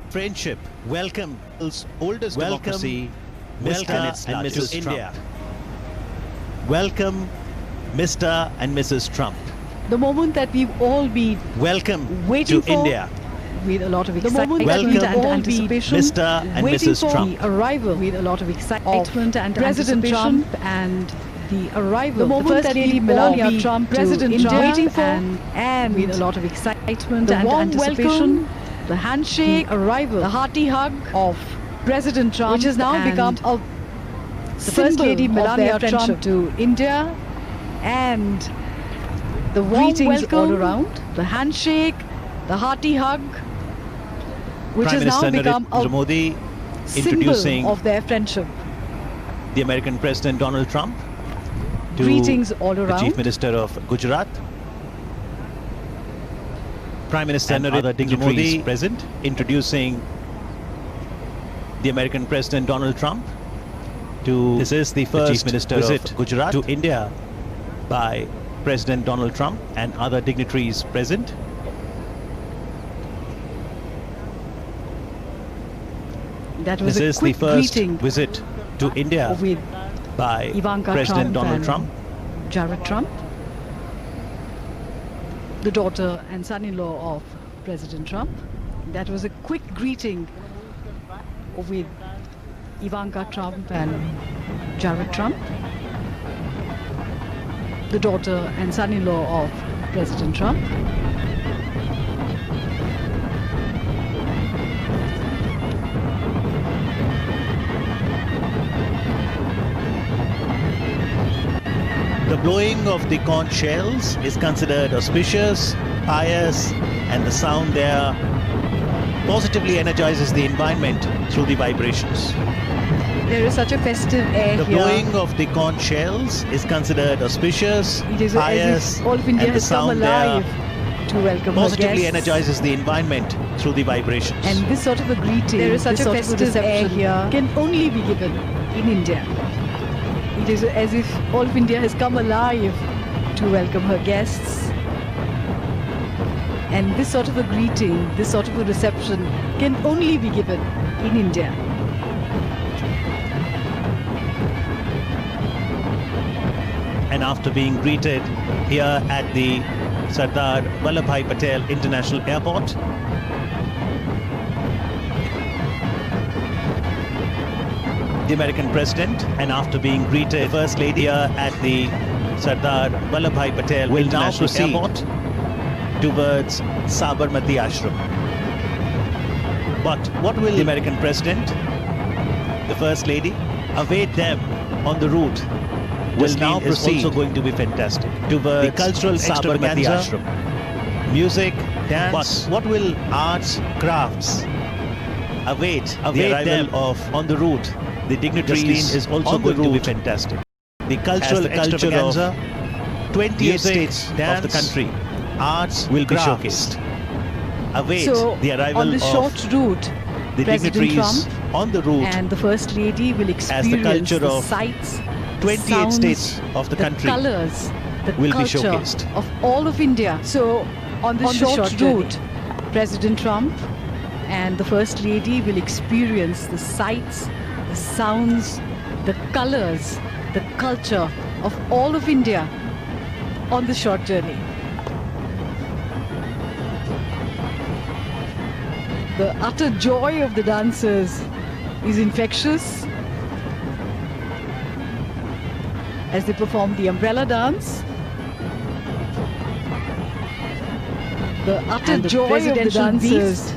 Friendship. Welcome. Oldest democracy. Mr. and Mrs. India. Welcome, Mr. and Mrs. Trump. The moment that we've all been Welcome waiting to for India. with a lot of moment excitement that we've and all anticipation, Mr. and waiting Mrs. for Trump. the arrival with a lot of excitement and President anticipation, Trump and the arrival the of moment the First that Lady we've Melania all been Trump President to India, Trump waiting for and with a lot of excitement the and warm anticipation, welcome, the handshake, the arrival, the hearty hug of President Trump, which has now and become a the First Lady symbol of Melania their Trump friendship. to India, and the warm Greetings welcome all around, the handshake, the hearty hug, which Prime has now Minister become Narendra a Modi introducing symbol of their friendship. the American President Donald Trump to Greetings all the around. Chief Minister of Gujarat. Prime Minister And Narendra other dignitaries Modi present, introducing the American President Donald Trump to This is the Chief first Minister visit of Gujarat to India by President Donald Trump and other dignitaries present. That was This a is the quick first greeting visit to India with by Ivanka President Trump Donald and Trump. Jared Trump, the daughter and son-in-law of President Trump. That was a quick greeting with Ivanka Trump and Jared Trump, the daughter and son-in-law of President Trump. The blowing of the conch shells is considered auspicious, pious, and the sound there positively energizes the environment through the vibrations. There is such a festive air The here. blowing of the conch shells is considered auspicious, It is pious, as if all of India and the has come sound alive there to welcome her positively guests. energizes the environment through the vibrations. And this sort of a greeting, There is such this a sort of festive air reception here. can only be given in India. It is as if all of India has come alive to welcome her guests. And this sort of a greeting, this sort of a reception can only be given in India. And after being greeted here at the Sardar Vallabhbhai Patel International Airport, the American President, and after being greeted, the First Lady here at the Sardar Vallabhbhai Patel will now proceed Airport towards Sabarmati Ashram. But what will the American President, the First Lady, await them on the route will now proceed, is also going to be fantastic, towards the cultural Sabarmati Ashram. Music, dance, but what will arts, crafts await the arrival them of on the route? The dignitaries is also on the going to be route fantastic. The cultural extravaganza, 28 states dance, of the country, arts will be showcased. Await So the arrival on the of short route, the President dignitaries Trump on the route and the First Lady will experience culture the of sights, 28 sounds, states of the country colors, the will be culture showcased. of all of India. So on the short route, President Trump and the First Lady will experience the sights, the sounds, the colors, the culture of all of India on the short journey. The utter joy of the dancers is infectious as they perform the umbrella dance. The utter And the joy of the presidential dancers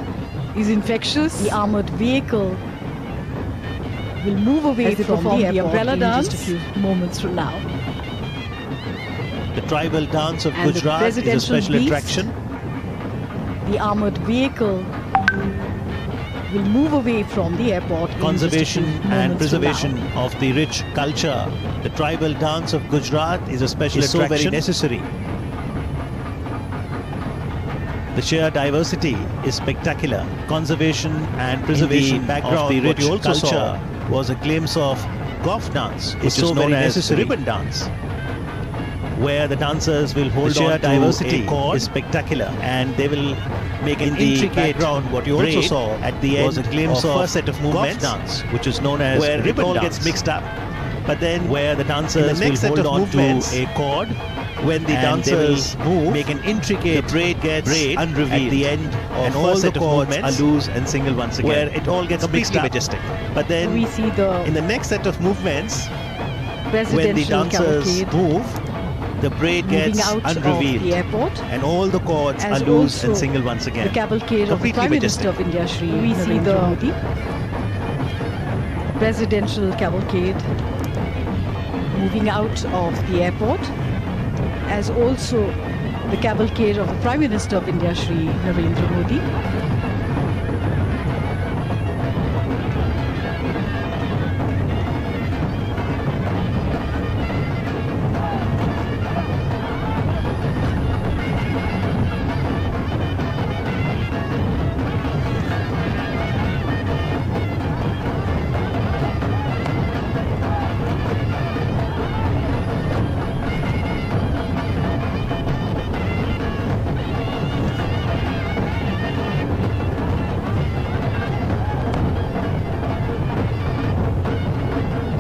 is infectious. The armored vehicle will move away As they from perform the the umbrella in dance just a few moments from now. The tribal dance of And the Gujarat is a presidential special beast, attraction. The armored vehicle will move away from the airport in Conservation just a few and moments from now. preservation of the rich culture. The tribal dance of Gujarat is a special so attraction. very necessary. The sheer diversity is spectacular. Conservation and preservation In the background, of the what rich you also culture saw was a glimpse of Goff dance, which so is known very as necessary. ribbon dance, where the dancers will hold The sheer on to diversity a cord is spectacular, and they will make an intricate background. What you also saw at the end was a glimpse of first set of movements dance, which is known as where it all gets mixed up. But then where the dancers will hold on to a cord. When the dancers move, make an intricate braid gets unrevealed at the end, and all the cords are loose and single once again. Where it all gets completely majestic. But then we see in the next set of movements, when the dancers move, the braid gets unrevealed, the airport, and all the cords are loose and single once again. The cavalcade of the Prime Minister of India, Shri Narendra Modi. Presidential cavalcade moving out of the airport, as also the cavalcade of the Prime Minister of India, Shri Narendra Modi.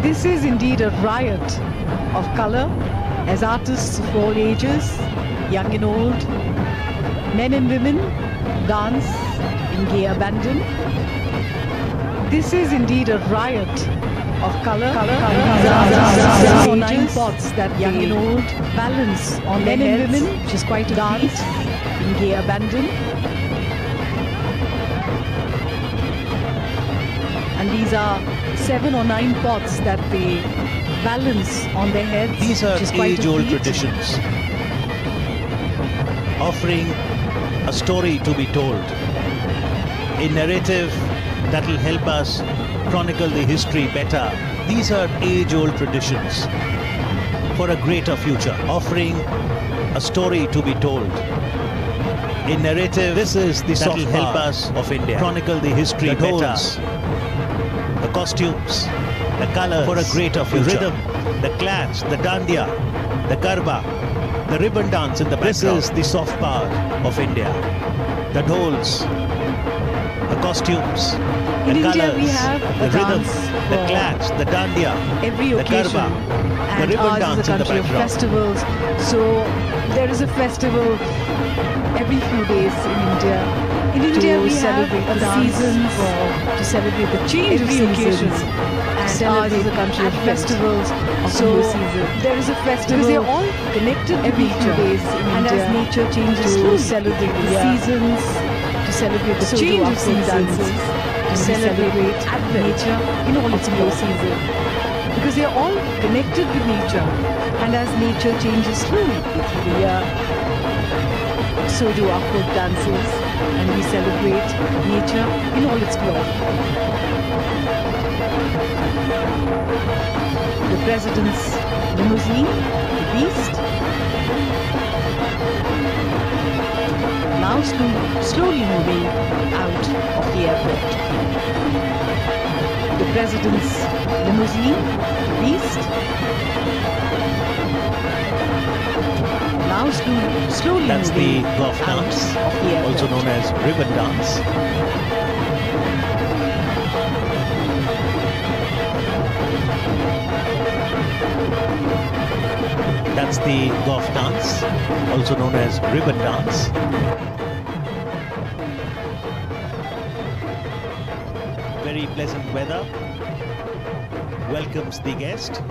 This is indeed a riot of color, as artists of all ages, young and old, men and women, dance in gay abandon. This is indeed a riot of color. There are 9 pots that young and old balance on men and women, which is quite a dance in gay abandon. And these are 7 or 9 pots that they balance on their heads. These are age-old traditions, offering a story to be told, a narrative that will help us chronicle the history better. These are age-old traditions for a greater future, offering a story to be told, a narrative. This is the that will help us of India chronicle the history better. The costumes, the colors, for a greater future. The rhythm, the clash, the dandiya, the garba, the ribbon dance in the background. This is the soft power of India that holds the costumes, the colors, we have the rhythm, the clash, the dandiya, the garba, the ribbon dance in the background. Festivals. So there is a festival every few days in India. In India, we celebrate the seasons, to celebrate the change of seasons, and ours is a country of festivals. So there is a festival. Because they are all connected every few days in India, and as nature changes, to celebrate the seasons, to celebrate the change of seasons, to celebrate nature in all its glow season. Because they are all connected with nature, and as nature changes slowly through the year, so do our folk dances, and we celebrate nature in all its glory. The President's limousine, the Beast, now slowly moving out of the airport. The President's limousine, the Beast, now slowly That's moving the golf dance, of the airport. also known as ribbon dance. That's the golf dance, also known as ribbon dance. Very pleasant weather welcomes the guest.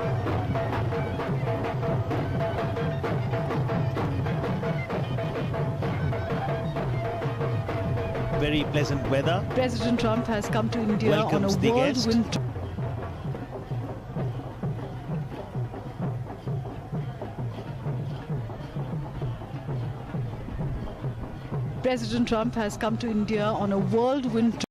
Very pleasant weather. President Trump has come to India on a whirlwind. President Trump has come to India on a whirlwind.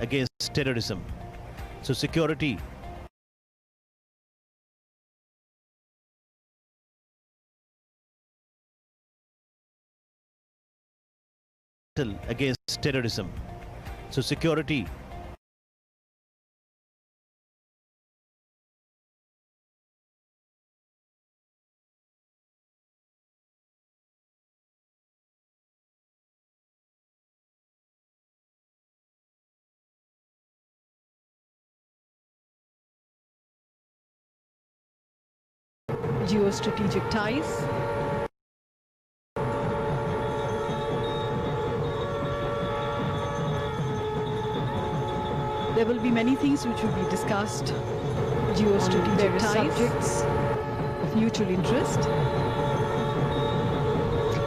Against terrorism. So security against terrorism. So security geostrategic ties. There will be many things which will be discussed. Geostrategic ties, subjects of mutual interest.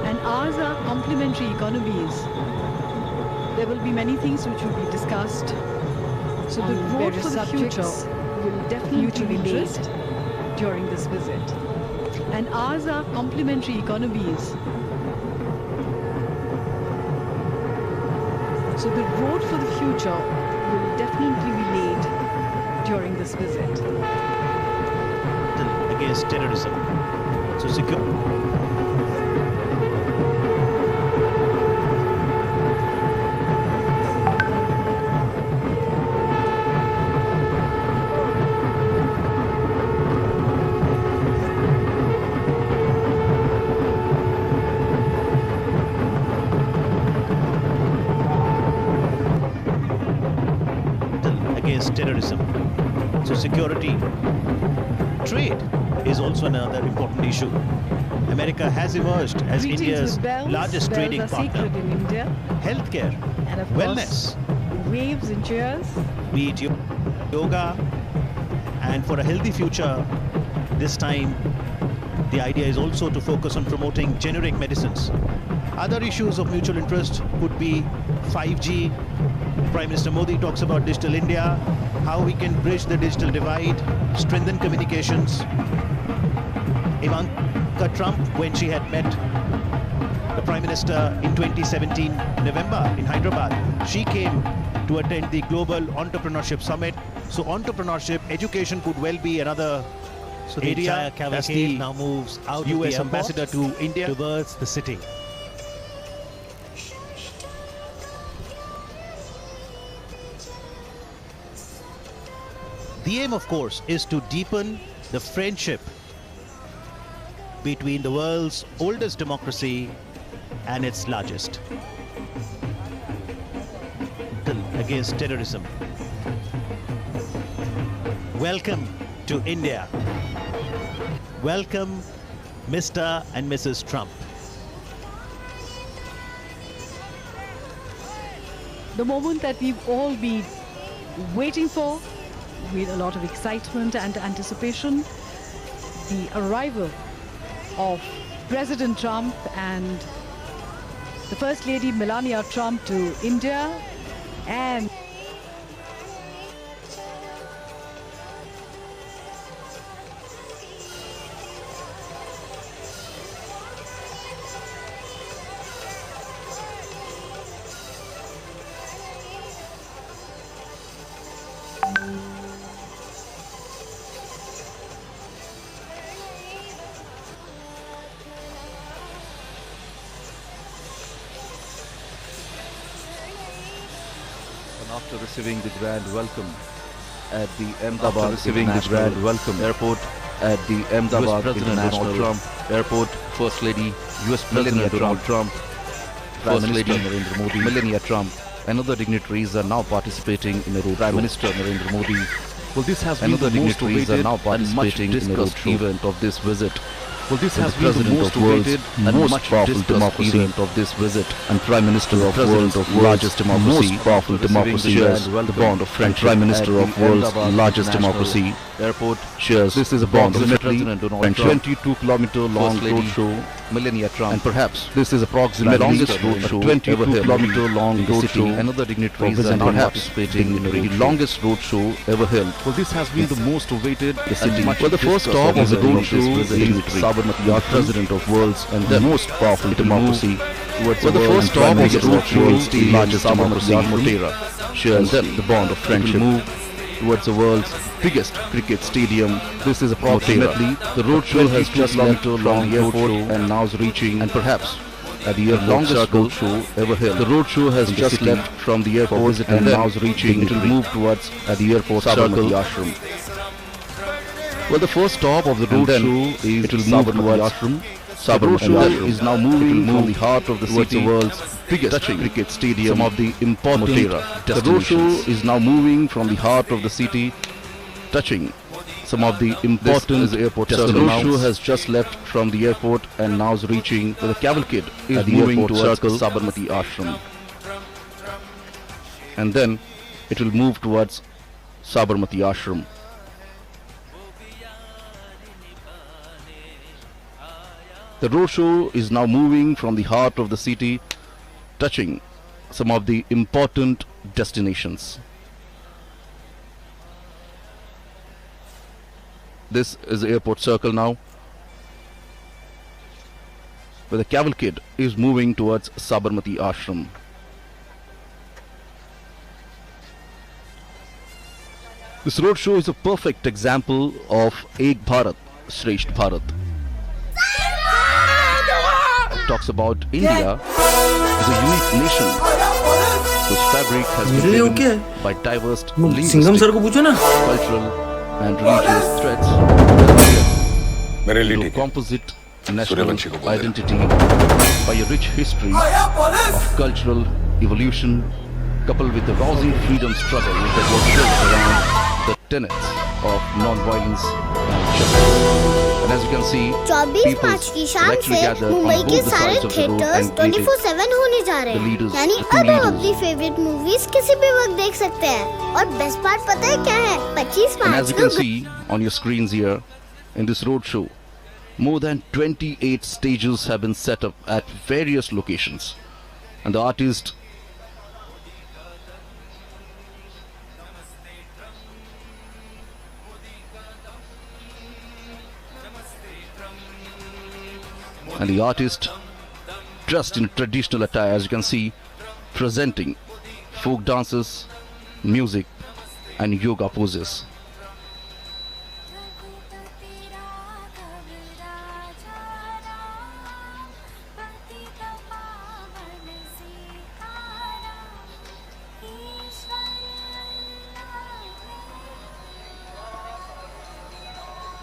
And ours are complementary economies. There will be many things which will be discussed. So the road for the future will definitely be laid during this visit. And ours are complementary economies. So the road for the future will definitely be laid during this visit. Against terrorism. So against terrorism. So security. Trade is also another important issue. America has emerged as Greetings India's with bells. largest Bells trading are partner. sacred in India. Healthcare, And of wellness, course, waves and cheers. be it yoga, and for a healthy future, this time the idea is also to focus on promoting generic medicines. Other issues of mutual interest could be 5G. Prime Minister Modi talks about Digital India, how we can bridge the digital divide, strengthen communications. Ivanka Trump, when she had met the Prime Minister in 2017 November in Hyderabad, she came to attend the Global Entrepreneurship Summit. So entrepreneurship, education could well be another area. As the now moves out US of the ambassador to India towards the city. The aim, of course, is to deepen the friendship between the world's oldest democracy and its largest. Against terrorism. Welcome to India. Welcome, Mr. and Mrs. Trump. The moment that we've all been waiting for, with a lot of excitement and anticipation, the arrival of President Trump and the First Lady Melania Trump to India. And after receiving the grand welcome at the Ahmedabad Airport at the Ahmedabad President Donald Trump Airport, First Lady US President Donald Trump, First Lady Narendra Modi, Melania Trump, and other dignitaries are now participating in a road Prime Minister Narendra Modi. Well, this has been the most awaited now participating in a road event of this visit. Well, this has been the most awaited and most powerful democracy of this visit, and Prime Minister of world's largest democracy, most powerful democracy, shares the bond of friendship. Prime Minister of world's largest democracy, airport shares this is a bond of friendship. 22-kilometer long road show, Melania Trump, and perhaps this is approximately the longest road show 22-kilometer long road show. Another dignitaries are now participating in the longest road show ever held. Well, this has been the most awaited the city. Well, the first stop of the road show is our President of world's and the most powerful democracy. Well, the first stop of the road show is the largest democracy, Motera, shares the bond of friendship. Move towards the world's biggest cricket stadium. This is approximately the road show has just left from the airport and now is reaching, and perhaps at the longest road show ever held. The road show has just left from the airport and now is reaching. It will move towards at the airport Sabarmati Ashram. Well, the first stop of the road show is it will move towards Ashram. Sabarmati Ashram is now moving from the heart of the city, the world's biggest cricket stadium, some of the important destinations. The road show is now moving from the heart of the city, touching some of the important airport circle. The road show has just left from the airport and now is reaching. The cavalcade is moving towards Sabarmati Ashram, and then it will move towards Sabarmati Ashram. The road show is now moving from the heart of the city, touching some of the important destinations. This is the airport circle now, where the cavalcade is moving towards Sabarmati Ashram. This road show is a perfect example of Ek Bharat, Shresht Bharat. It talks about India as a unique nation whose fabric has been driven by diverse linguistic, cultural and religious threads to composite national identity by a rich history of cultural evolution coupled with the rousing freedom struggle that was built around the tenets of non-violence and justice. And as you can see, 24 मार्च की शाम से मुंबई के सारे theatres 24/7 होने जा रहे हैं, यानी अब हम अपनी फेवरेट मूवीज किसी भी वक्त देख सकते हैं। और बेस्ट पार्ट पता है क्या है? 25 मार्च को as you can see on your screens here, in this road show, more than 28 stages have been set up at various locations, and the artist dressed in traditional attire, as you can see, presenting folk dances, music and yoga poses.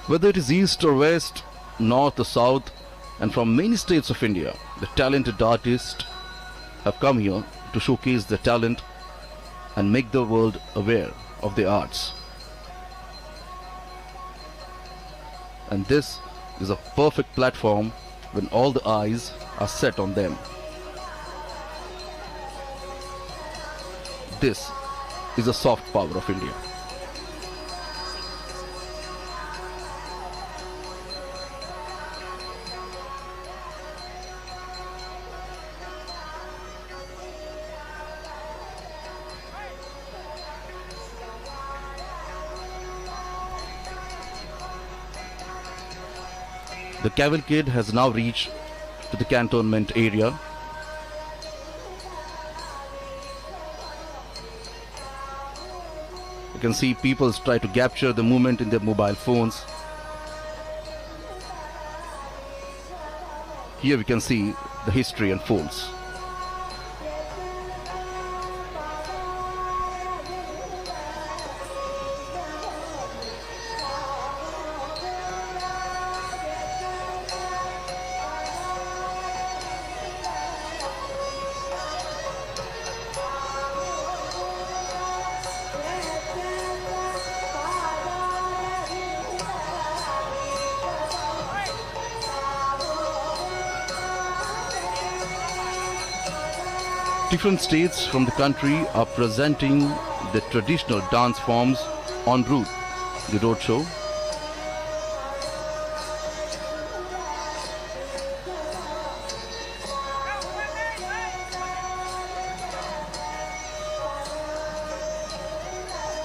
Whether it is east or west, north or south, and from many states of India, the talented artists have come here to showcase their talent and make the world aware of their arts. And this is a perfect platform when all the eyes are set on them. This is the soft power of India. The cavalcade has now reached to the cantonment area. You can see people try to capture the movement in their mobile phones. Here we can see the history unfolds. Different states from the country are presenting the traditional dance forms en route the roadshow.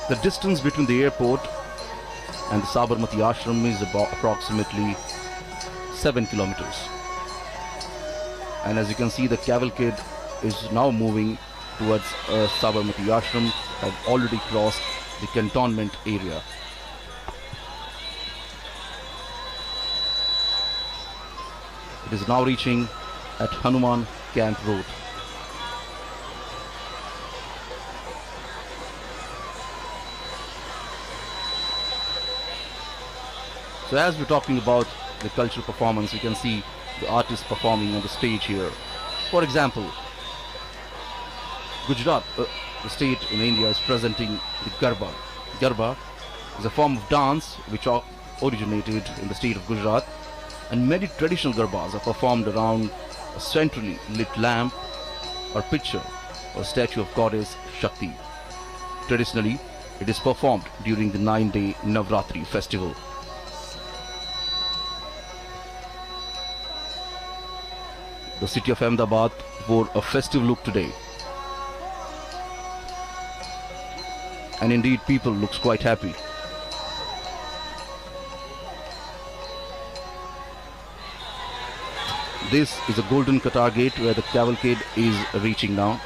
The distance between the airport and the Sabarmati Ashram is about approximately 7 kilometers. And as you can see, the cavalcade is now moving towards Sabarmati Ashram, have already crossed the cantonment area. It is now reaching at Hanuman Camp Road. So as we're talking about the cultural performance, you can see the artists performing on the stage here. For example, Gujarat, the state in India, is presenting the Garba. Garba is a form of dance which originated in the state of Gujarat, and many traditional Garbas are performed around a centrally lit lamp or picture or statue of goddess Shakti. Traditionally, it is performed during the 9-day Navratri festival. The city of Ahmedabad wore a festive look today. And indeed, people looks quite happy. This is a golden Qatar gate where the cavalcade is reaching now.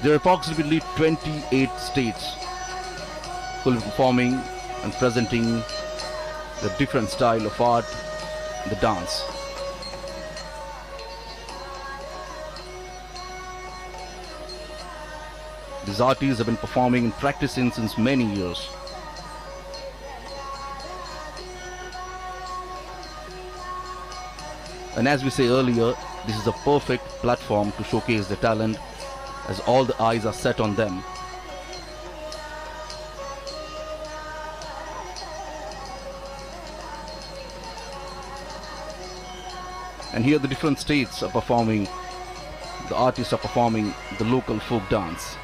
There are approximately 28 states who will be performing and presenting the different style of art, the dance. These artists have been performing and practicing since many years. And as we say earlier, this is a perfect platform to showcase their talent, as all the eyes are set on them. And here the different states are performing, the artists are performing the local folk dance.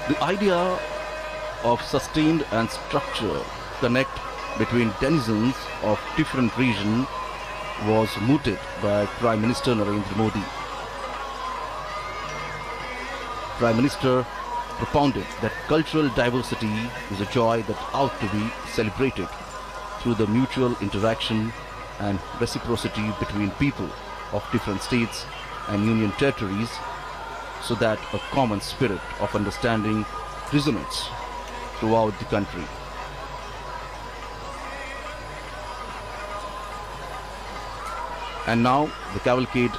The idea of sustained and structured connect between denizens of different regions was mooted by Prime Minister Narendra Modi. Prime Minister propounded that cultural diversity is a joy that ought to be celebrated through the mutual interaction and reciprocity between people of different states and union territories, so that a common spirit of understanding resonates throughout the country. And now the cavalcade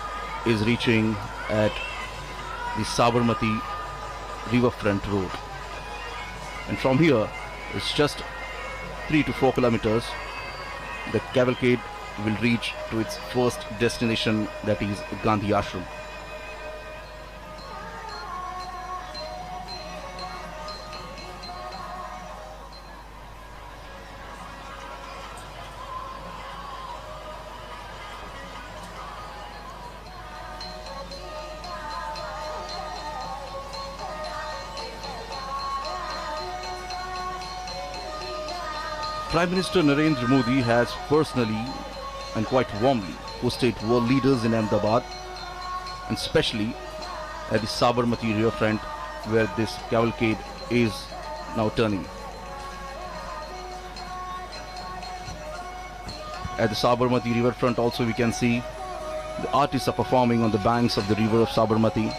is reaching at the Sabarmati riverfront road. And from here, it's just 3 to 4 kilometers. The cavalcade will reach to its first destination, that is Gandhi Ashram. Prime Minister Narendra Modi has personally and quite warmly hosted world leaders in Ahmedabad, and especially at the Sabarmati riverfront where this cavalcade is now turning. At the Sabarmati riverfront also we can see the artists are performing on the banks of the river of Sabarmati.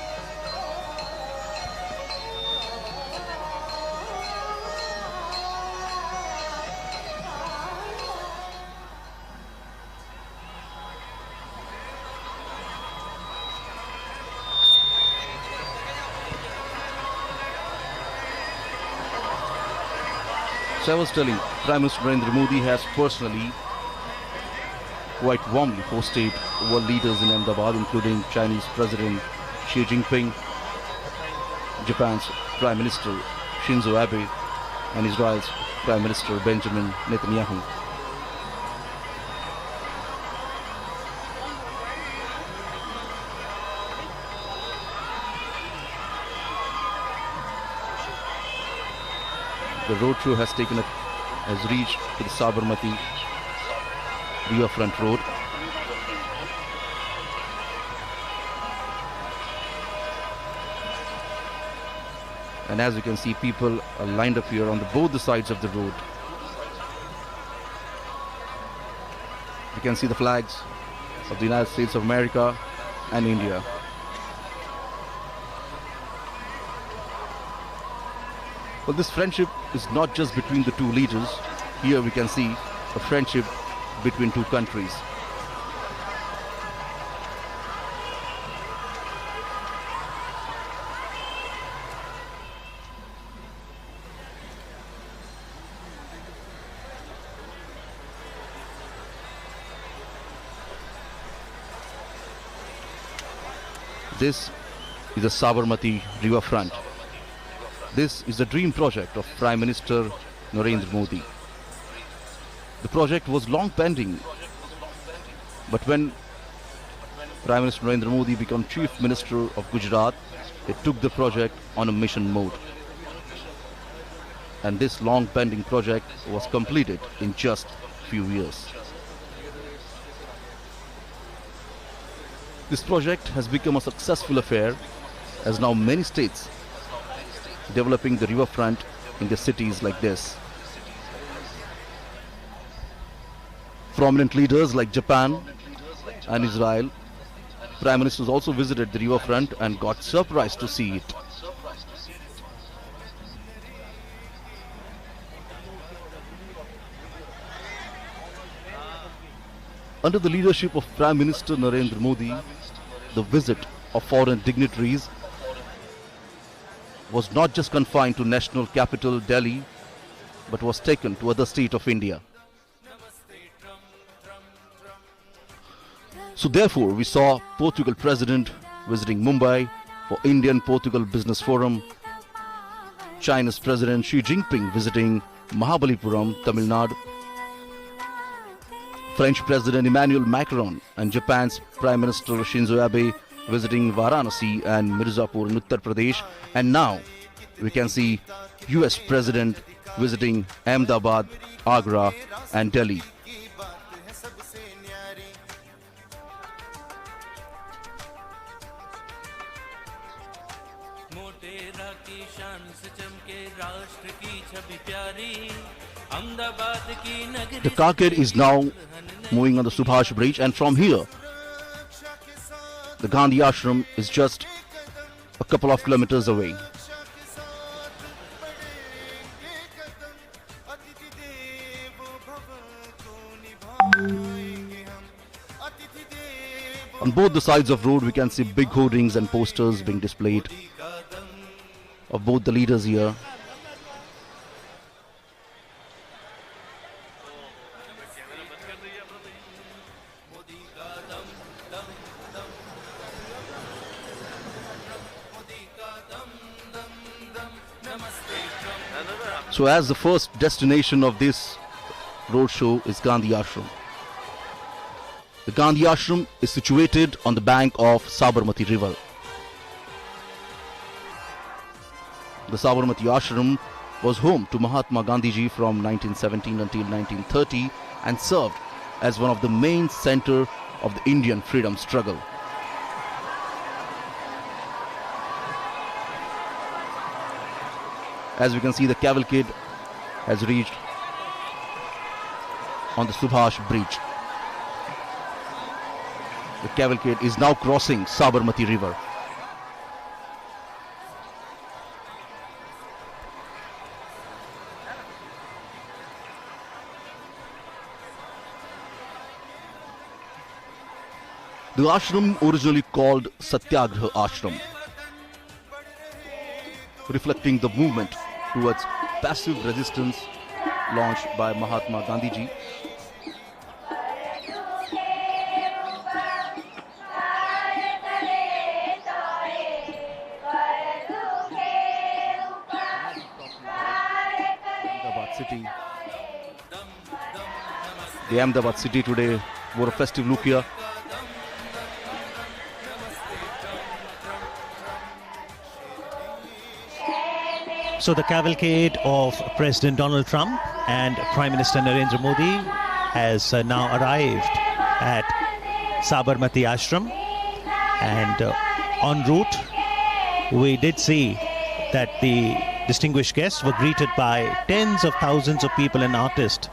So I was telling, Prime Minister Narendra Modi has personally quite warmly hosted world leaders in Ahmedabad, including Chinese President Xi Jinping, Japan's Prime Minister Shinzo Abe, and Israel's Prime Minister Benjamin Netanyahu. The roadshow has reached to the Sabarmati riverfront road. And as you can see, people are lined up here on both the sides of the road. You can see the flags of the United States of America and India. Well, this friendship is not just between the two leaders. Here we can see a friendship between two countries. This is the Sabarmati riverfront. This is the dream project of Prime Minister Narendra Modi. The project was long pending, but when Prime Minister Narendra Modi became Chief Minister of Gujarat, he took the project on a mission mode. And this long pending project was completed in just few years. This project has become a successful affair, as now many states developing the riverfront in their cities like this. Prominent leaders like Japan and Israel, Prime Ministers also visited the riverfront and got surprised to see it. Under the leadership of Prime Minister Narendra Modi, the visit of foreign dignitaries was not just confined to national capital Delhi, but was taken to other states of India. So therefore, we saw Portugal President visiting Mumbai for Indian-Portugal Business Forum, China's President Xi Jinping visiting Mahabalipuram, Tamil Nadu, French President Emmanuel Macron and Japan's Prime Minister Shinzo Abe visiting Varanasi and Mirzapur in Uttar Pradesh, and now we can see US President visiting Ahmedabad, Agra and Delhi. The carcade is now moving on the Subhash Bridge, and from here the Gandhi Ashram is just a couple of kilometers away. On both the sides of the road we can see big hoardings and posters being displayed of both the leaders here. So as the first destination of this roadshow is Gandhi Ashram. The Gandhi Ashram is situated on the bank of Sabarmati river. The Sabarmati Ashram was home to Mahatma Gandhiji from 1917 until 1930 and served as one of the main centers of the Indian freedom struggle. As we can see, the cavalcade has reached on the Subhash Bridge. The cavalcade is now crossing Sabarmati river. The ashram originally called Satyagraha Ashram, reflecting the movement towards passive resistance launched by Mahatma Gandhiji. City. The Ahmedabad city today wore a festive look here. So the cavalcade of President Donald Trump and Prime Minister Narendra Modi has now arrived at Sabarmati Ashram, and en route we did see that the distinguished guests were greeted by tens of thousands of people and artists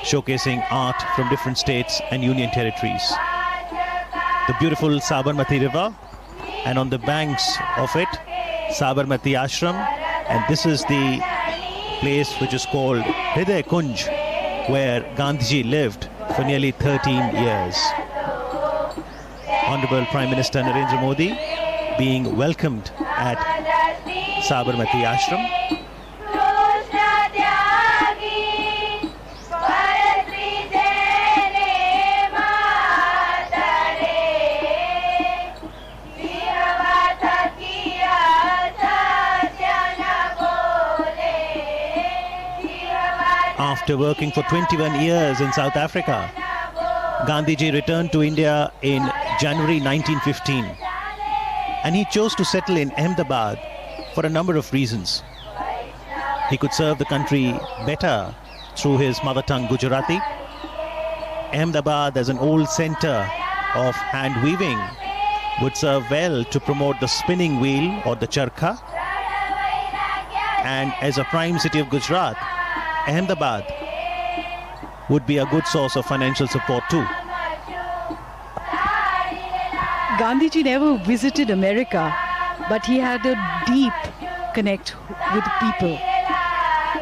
showcasing art from different states and union territories. the beautiful Sabarmati river, and on the banks of it, Sabarmati Ashram, and this is the place which is called Hriday Kunj, where Gandhiji lived for nearly 13 years. Honorable Prime Minister Narendra Modi being welcomed at Sabarmati Ashram. After working for 21 years in South Africa, Gandhiji returned to India in January 1915, and he chose to settle in Ahmedabad for a number of reasons. He could serve the country better through his mother tongue Gujarati. Ahmedabad, as an old center of hand weaving, would serve well to promote the spinning wheel or the charkha. And as a prime city of Gujarat, Ahmedabad would be a good source of financial support too. Gandhiji never visited America, but he had a deep connect with people.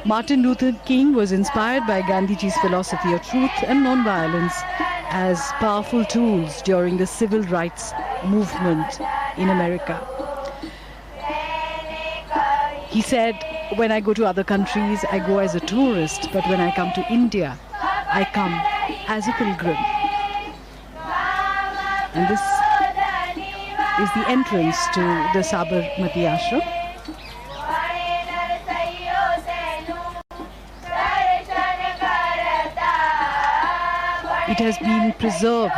Martin Luther King was inspired by Gandhiji's philosophy of truth and non-violence as powerful tools during the civil rights movement in America. He said, when I go to other countries, I go as a tourist, but when I come to India, I come as a pilgrim. And this is the entrance to the Sabarmati Ashram. It has been preserved